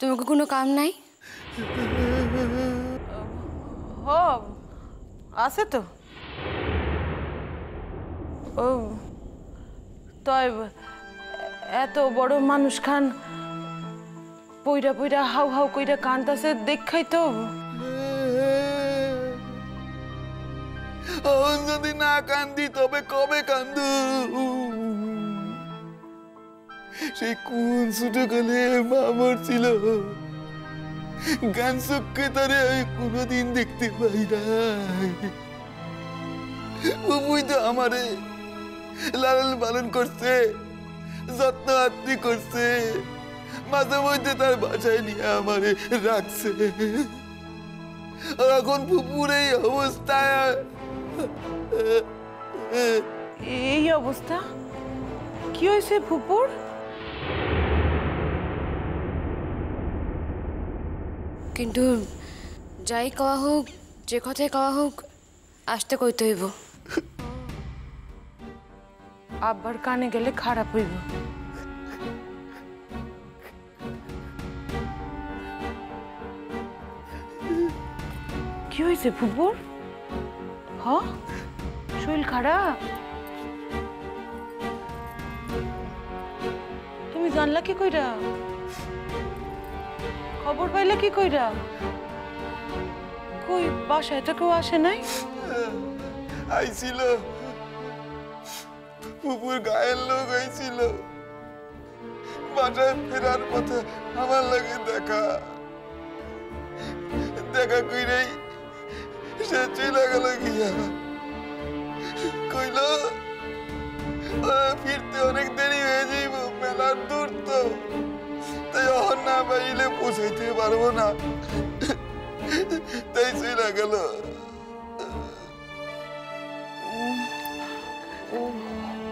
তোমাকে কোনো কাম নাই? হ আছে তো। ও তয় এত বড় মানুষ খান পইরা পইরা হাউ হাউ কইরা কান্দাছে দেখাই তো। যদি না কান্দি তবে কবে কান্দু? সেই কোন ছোটকালে মা মরছিল, গান চোখে তারে আমি কোনোদিন দেখতে পাই নাই। বুবুই তো আমারে লালন পালন করছে, যত্ন আত্মি করছে, মাঝে মধ্যে তার বাসায় নিয়ে আমারে রাখছে। এখন ফুপুর এই অবস্থায়। এই অবস্থা কি হয়েছে ফুপুর? কিন্তু যাই কওয়া হোক, যে কথাই কওয়া হোক, আসতে কইতে হইব। আব্বার কানে গেলে খারাপ হইব। কি হয়েছে ফুপুর? হ শরীর খারাপ? তুমি জানলা কি কইরা? খবর পাইলা কি কইরা? কই বাসায় তো কেউ আসে নাই? আইছিল, ফুপুর গায়ের লোক আইছিল। বাসায় ফেরার পথে আমার লাগে দেখা কইরাই সে চলে গেল গিয়া। কইল ফিরতে অনেক দেরি হয়ে যাইব, মেলার দূর তো, তাই অহন না পাইলে পৌঁছাইতে পারবো না, তাই চলে গেল।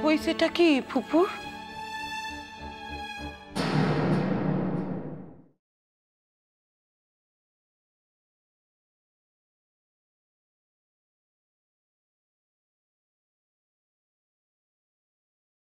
হইছেটা কি ফুপুর?